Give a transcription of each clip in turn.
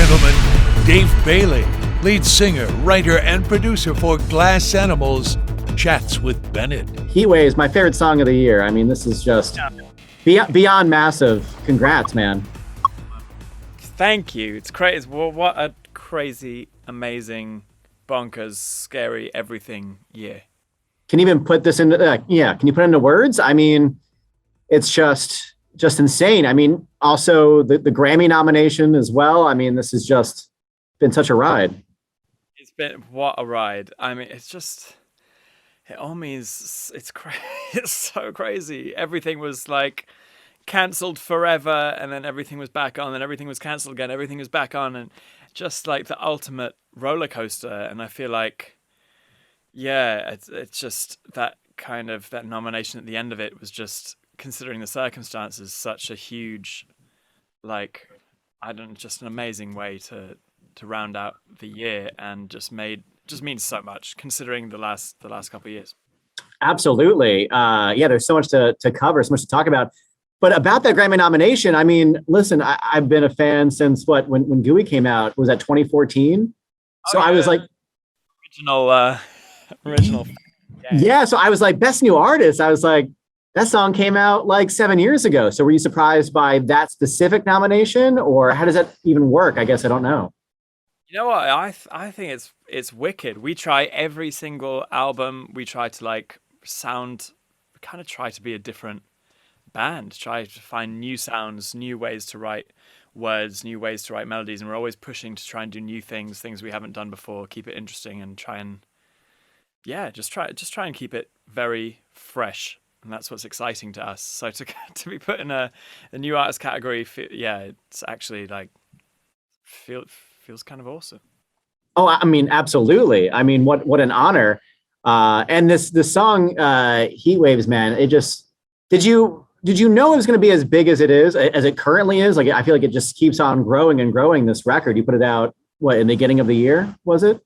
gentlemen, Dave Bayley, lead singer, writer, and producer for Glass Animals, chats with Bennett. Heatwave is my favorite song of the year. I mean, this is just beyond massive. Congrats, man. Thank you. It's crazy. Well, what a crazy, amazing, bonkers, scary, everything year. Can you even put this into, can you put it into words? I mean, it's just insane. I mean, also the Grammy nomination as well. I mean, this has just been such a ride. It's been, what a ride. I mean, it's just, it all means, it's so crazy. Everything was like cancelled forever, and then everything was back on, and everything was cancelled again, everything was back on, and just like the ultimate roller coaster. And I feel like, yeah, it's just that kind of, that nomination at the end of it was just, considering the circumstances, such a huge, like, I don't know, just an amazing way to round out the year, and just means so much considering the last couple of years. Absolutely. There's so much to cover, so much to talk about. But about that Grammy nomination, I mean, listen, I've been a fan since when Gooey came out, was that 2014? So I was like, original. Yeah. So I was like, best new artist. I was like, that song came out like 7 years ago. So were you surprised by that specific nomination, or how does that even work? I guess I don't know. You know what? I think it's wicked. We try every single album. We try to kind of try to be a different band, try to find new sounds, new ways to write words, new ways to write melodies. And we're always pushing to try and do new things we haven't done before, keep it interesting, and try and, just try and keep it very fresh. And that's what's exciting to us. So to be put in a new artist category, it's actually like feels kind of awesome. Oh, I mean, absolutely. I mean, what an honor. And this song, Heat Waves, man, it just, did you know it was going to be as big as it is, as it currently is? Like, I feel like it just keeps on growing and growing, this record. You put it out, in the beginning of the year, was it?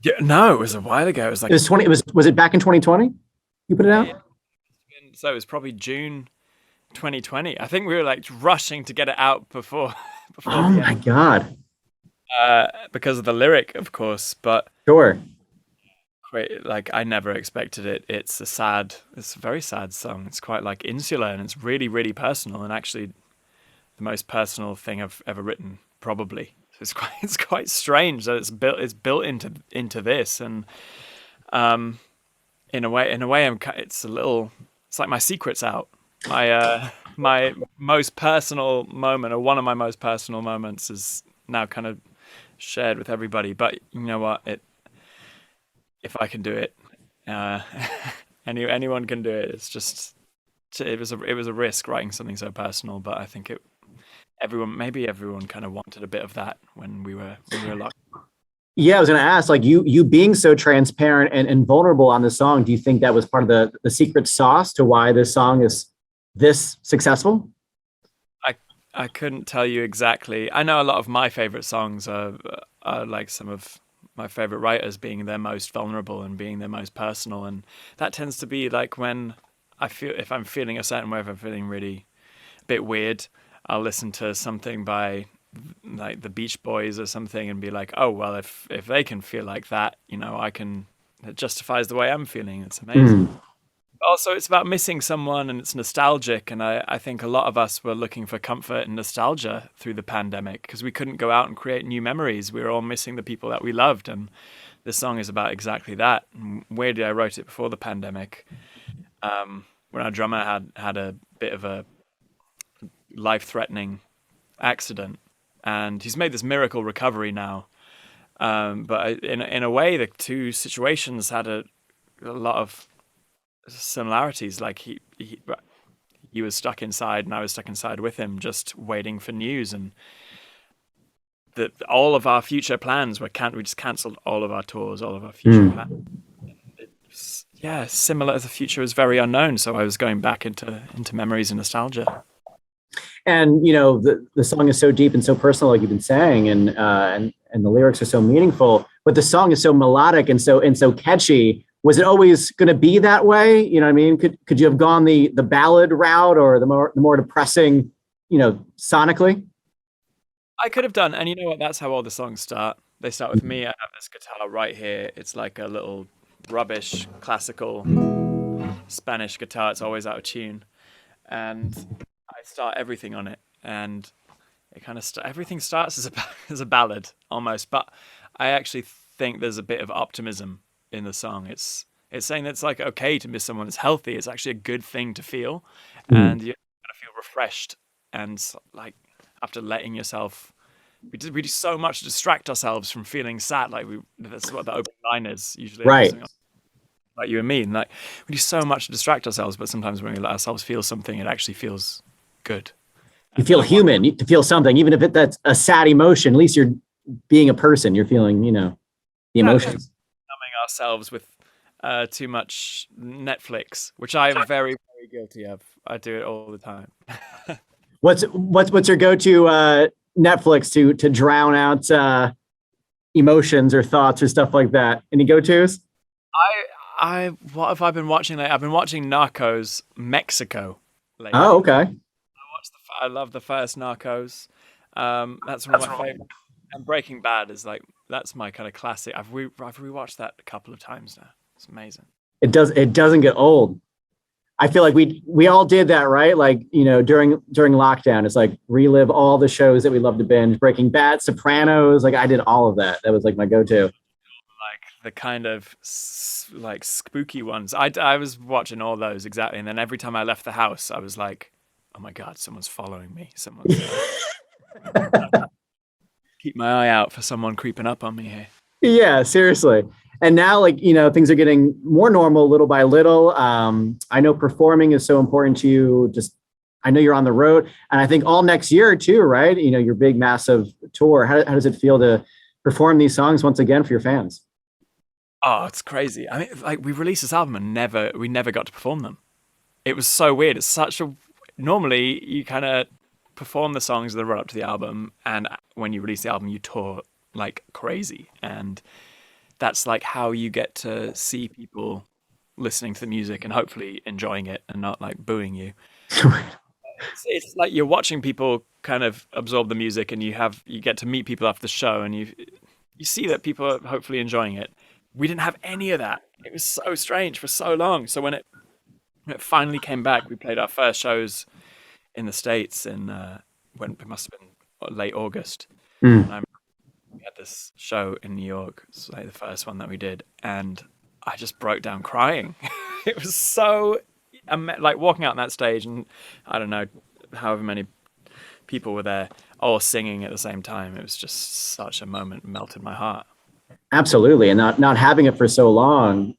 Yeah, no, it was a while ago. It was like, was it back in 2020? You put it out? Yeah. So it was probably June 2020. I think we were like rushing to get it out before oh my God. Because of the lyric, of course, but sure. Like, I never expected it. It's a very sad song. It's quite like insular, and it's really, really personal, and actually the most personal thing I've ever written, probably. So it's quite strange that it's built into this, and in a way, it's like my secret's out. My most personal moment, or one of my most personal moments, is now kind of shared with everybody. But you know what? If I can do it, anyone can do it. It's just, it was a risk writing something so personal, but I think everyone kind of wanted a bit of that when we were locked. Yeah, I was going to ask, like, you being so transparent and vulnerable on this song, do you think that was part of the secret sauce to why this song is this successful? I couldn't tell you exactly. I know a lot of my favorite songs are like some of my favorite writers being their most vulnerable and being their most personal, and that tends to be like when if I'm feeling a certain way, if I'm feeling really a bit weird, I'll listen to something by like the Beach Boys or something and be like, oh well, if they can feel like that, it justifies the way I'm feeling. It's amazing. Also, it's about missing someone, and it's nostalgic, and I think a lot of us were looking for comfort and nostalgia through the pandemic because we couldn't go out and create new memories. We were all missing the people that we loved, and this song is about exactly that. And weirdly, I wrote it before the pandemic, when our drummer had a bit of a life-threatening accident, and he's made this miracle recovery now. But in a way, the two situations had a lot of similarities. Like he was stuck inside, and I was stuck inside with him, just waiting for news. And all of our future plans we just cancelled all of our tours, all of our future plans. Similar. The future was very unknown, so I was going back into memories and nostalgia. And the song is so deep and so personal, like you've been saying, and the lyrics are so meaningful, but the song is so melodic and so catchy. Was it always going to be that way? You know what I mean? Could you have gone the ballad route, or the more depressing, sonically? I could have done, and you know what? That's how all the songs start. They start with me. I have this guitar right here. It's like a little rubbish classical Spanish guitar. It's always out of tune, and I start everything on it, and it kind of everything starts as a as a ballad almost. But I actually think there's a bit of optimism in the song. It's saying that it's like okay to miss someone. It's healthy. It's actually a good thing to feel, and you kind of feel refreshed and like after letting yourself. We do so much to distract ourselves from feeling sad. Like that's what the opening line is usually. Right. Like you and me, and like we do so much to distract ourselves, but sometimes when we let ourselves feel something, it actually feels good. You feel human. To feel something, even if that's a sad emotion. At least you're being a person. You're feeling, the emotions. Numbing ourselves with too much Netflix, which I am very, very guilty of. I do it all the time. What's your go-to Netflix to drown out emotions or thoughts or stuff like that? Any go-tos? What have I been watching lately? I've been watching Narcos Mexico lately. Oh, okay. I love the first Narcos. That's one of my favorites. And Breaking Bad is that's my kind of classic. I've rewatched that a couple of times now. It's amazing. It doesn't get old. I feel like we all did that, right? Like, during lockdown, it's like relive all the shows that we love to binge. Breaking Bad, Sopranos, like I did all of that. That was like my go-to. Like the kind of like spooky ones. I was watching all those exactly, and then every time I left the house, I was like, "Oh my God, someone's following me! Someone's keep my eye out for someone creeping up on me here." Yeah, seriously. And now, things are getting more normal little by little. I know performing is so important to you. I know you're on the road, and I think all next year too, right? Your big, massive tour. How does it feel to perform these songs once again for your fans? Oh, it's crazy. I mean, like we released this album and we never got to perform them. It was so weird. Normally you kind of perform the songs that run up to the album, and when you release the album, you tour like crazy, and that's like how you get to see people listening to the music and hopefully enjoying it and not like booing you. It's like you're watching people kind of absorb the music, and you get to meet people after the show, and you see that people are hopefully enjoying it. We didn't have any of that. It was so strange for so long. So when it finally came back, we played our first shows in the States when it must have been late August. And we had this show in New York. It's like the first one that we did, and I just broke down crying. It was so like walking out on that stage, and I don't know however many people were there all singing at the same time. It was just such a moment, melted my heart. Absolutely, and not having it for so long,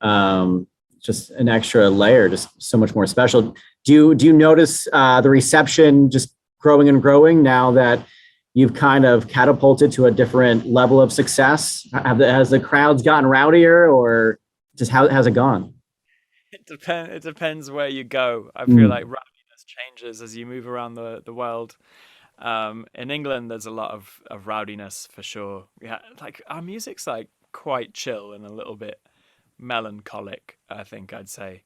just an extra layer, just so much more special. Do you notice the reception just growing and growing now that you've kind of catapulted to a different level of success? Has the crowds gotten rowdier, or just how's it gone? It depends where you go. I feel like rowdiness changes as you move around the world. In England, there's a lot of rowdiness for sure. Yeah, like our music's like quite chill and a little bit melancholic, I think I'd say.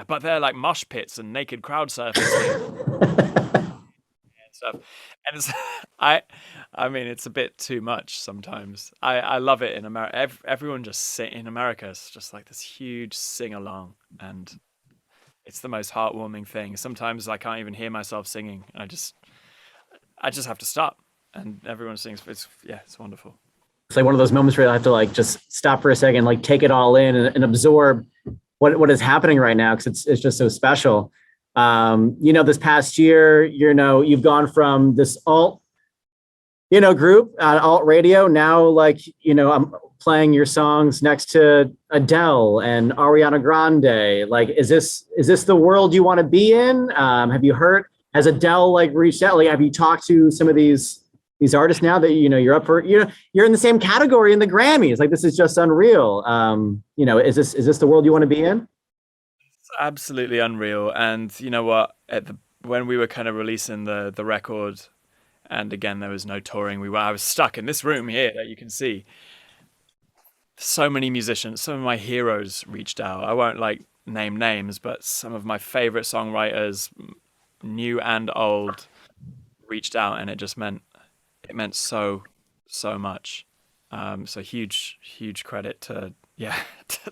But they're like mosh pits and naked crowd surfing and stuff. And it's, I mean, it's a bit too much sometimes. I love it in America. Everyone just in America. It's just like this huge sing along, and it's the most heartwarming thing. Sometimes I can't even hear myself singing. I just have to stop, and everyone sings. It's wonderful. It's like one of those moments where I have to like just stop for a second, like take it all in and absorb what is happening right now, because it's just so special. This past year, you've gone from this alt, group alt radio. Now, I'm playing your songs next to Adele and Ariana Grande. Like, is this the world you want to be in? Have you heard? Has Adele reached out? Like, have you talked to some of these artists now that you're up for? You're in the same category in the Grammys. Like, this is just unreal. Is this the world you want to be in? It's absolutely unreal. And you know what? When we were kind of releasing the record, and again there was no touring, I was stuck in this room here that you can see. So many musicians, some of my heroes reached out. I won't name names, but some of my favorite songwriters, new and old, reached out, and it just meant it meant so much. So huge credit to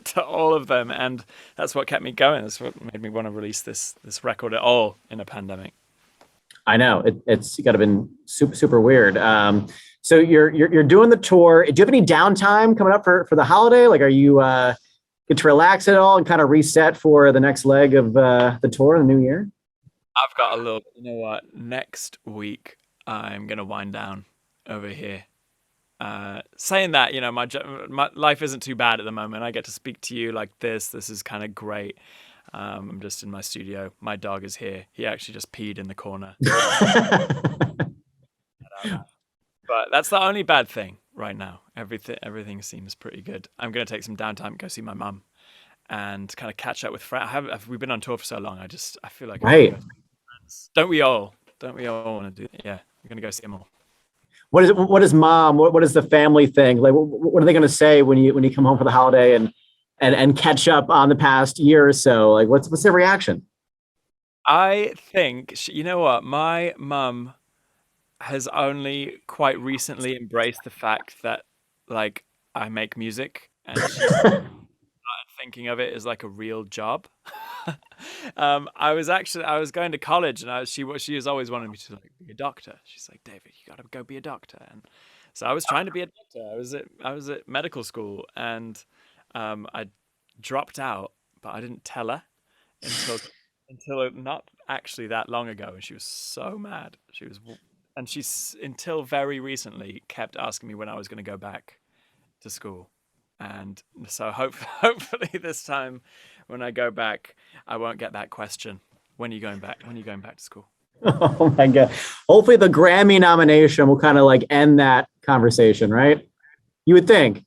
to all of them, and that's what kept me going. That's what made me want to release this record at all in a pandemic. I know it's got to been super weird. So you're doing the tour. Do you have any downtime coming up for the holiday? Like, are you get to relax at all and kind of reset for the next leg of the tour in the new year? I've got a little. You know what? Next week I'm gonna wind down over here. Saying that, my life isn't too bad at the moment. I get to speak to you like this. This is kind of great. I'm just in my studio. My dog is here. He actually just peed in the corner. But that's the only bad thing right now. Everything seems pretty good. I'm going to take some downtime, go see my mum, and kind of catch up with friends. We've been on tour for so long. I feel like right. Don't we all want to do it? Yeah, we're going to go see them all. What is mom? What is the family thing? Like, what are they going to say when you come home for the holiday and catch up on the past year or so? Like, what's their reaction? I think, you know what? My mum has only quite recently embraced the fact that, like, I make music, and she started thinking of it as like a real job. I was going to college, and she was always wanting me to like be a doctor. She's like, David, you got to go be a doctor. And so I was trying to be a doctor. I was at medical school, and I dropped out, but I didn't tell her until not actually that long ago, and she was so mad. And she's until very recently kept asking me when I was going to go back to school. And so hopefully this time when I go back, I won't get that question. When are you going back? When are you going back to school? Oh my God. Hopefully the Grammy nomination will kind of like end that conversation, right? You would think.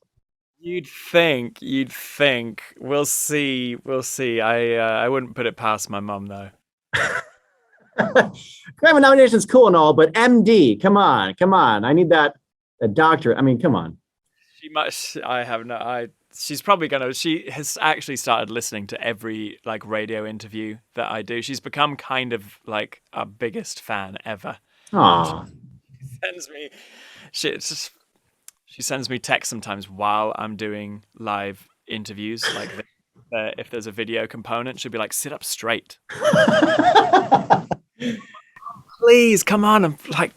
You'd think. We'll see. I wouldn't put it past my mum though. Grammy nomination is cool and all, but MD, come on. I need that a doctorate. I mean, come on. She's probably she has actually started listening to every like radio interview that I do. She's become kind of like our biggest fan ever. Aww. She sends me texts sometimes while I'm doing live interviews. Like if there's a video component, she'll be like, sit up straight. Please, come on. I'm like,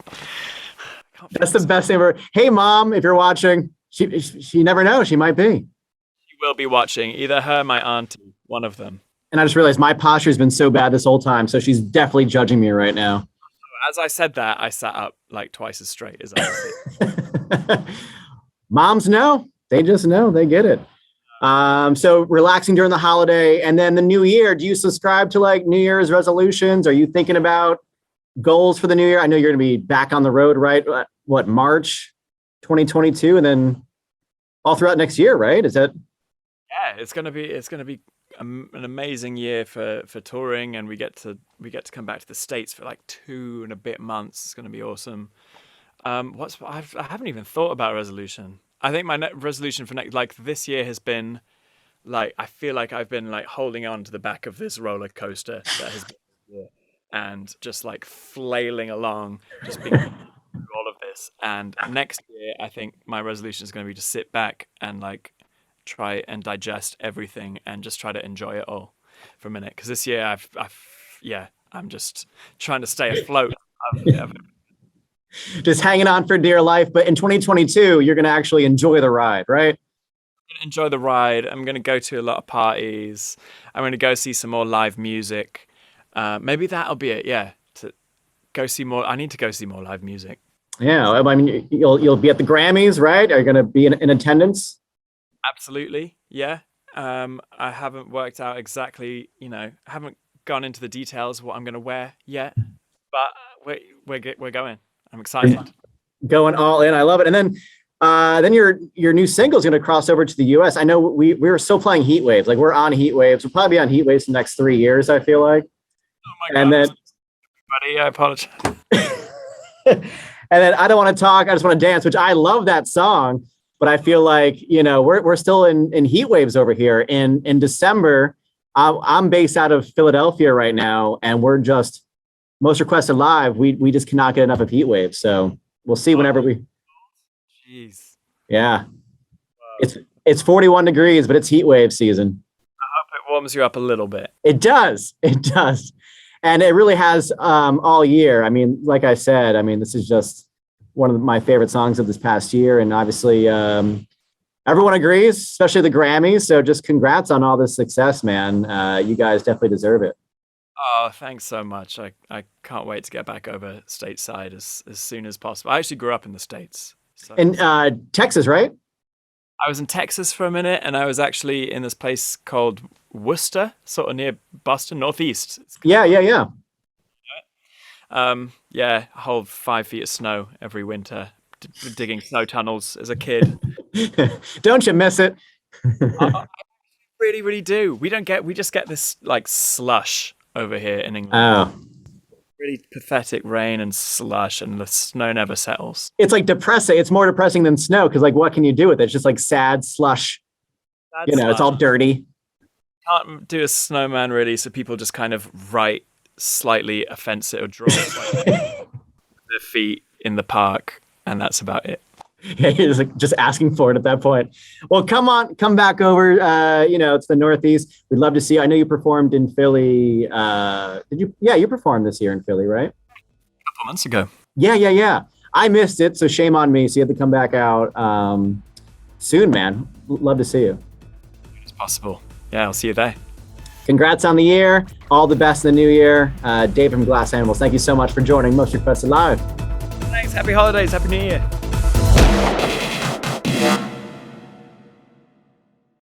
that's the best thing ever. Hey, Mom, if you're watching, she never knows. She might be. She will be watching. Either her, my auntie, one of them. And I just realized my posture has been so bad this whole time. So she's definitely judging me right now. As I said that, I sat up like twice as straight as I was. Moms know. They just know. They get it. So relaxing during the holiday and then the new year. Do you subscribe to like New Year's resolutions? Are you thinking about goals for the new year? I know you're going to be back on the road, right? What, March 2022, and then all throughout next year, right? Is that? Yeah, it's going to be an amazing year for touring, and we get to come back to the States for like 2 and a bit months. It's going to be awesome. I haven't even thought about a resolution. I think my resolution for this year has been like, I feel like I've been like holding on to the back of this roller coaster that has been this year, and just like flailing along, just being through all of this. And next year, I think my resolution is going to be to sit back and like try and digest everything and just try to enjoy it all for a minute. Because this year, I'm just trying to stay afloat. Just hanging on for dear life. But in 2022, you're going to actually enjoy the ride, right? Enjoy the ride. I'm going to go to a lot of parties. I'm going to go see some more live music. Maybe that'll be it. Yeah, to go see more. I need to go see more live music. Yeah, I mean, you'll be at the Grammys, right? Are you going to be in attendance? Absolutely. Yeah. I haven't worked out exactly. Haven't gone into the details of what I'm going to wear yet, but we're going. I'm excited. Going all in. I love it. And then your new single is going to cross over to the US. I know we were still playing Heat Waves. Like, we're on Heat Waves. We'll probably be on Heat Waves the next 3 years, I feel like. Oh my God. And then, buddy, I apologize. And then I Don't Want to Talk, I Just Want to Dance, which I love that song, but I feel like, we're still in Heat Waves over here. In December, I'm based out of Philadelphia right now, and we're just most requested live. We just cannot get enough of Heat Waves. So We'll see whenever Jeez. yeah. It's 41 degrees, but it's heat wave season. I hope it warms you up a little bit. It does. It does. And it really has all year. I mean, like I said, I mean, this is just one of my favorite songs of this past year. And obviously, everyone agrees, especially the Grammys. So just congrats on all this success, man. You guys definitely deserve it. Oh, thanks so much. I can't wait to get back over stateside as soon as possible. I actually grew up in the States. So. In Texas, right? I was in Texas for a minute, and I was actually in this place called Worcester, sort of near Boston, northeast. Yeah. Yeah, a whole 5 feet of snow every winter, digging snow tunnels as a kid. Don't you miss it? I really, really do. We just get this like slush over here in England. Oh. Really pathetic rain and slush, and the snow never settles. It's like depressing. It's more depressing than snow because, like, what can you do with it? It's just like sad slush. It's all dirty. Can't do a snowman really, so people just kind of write slightly offensive or draw their feet in the park, and that's about it. Yeah, you're just asking for it at that point. Well, come back over. It's the Northeast. We'd love to see you. I know you performed in Philly. Did you? Yeah, you performed this year in Philly, right? A couple months ago. Yeah. I missed it, so shame on me. So you have to come back out soon, man. Love to see you. It's possible. Yeah, I'll see you there. Congrats on the year. All the best in the new year. Dave from Glass Animals, thank you so much for joining Most Requested Live. Thanks. Happy holidays. Happy New Year.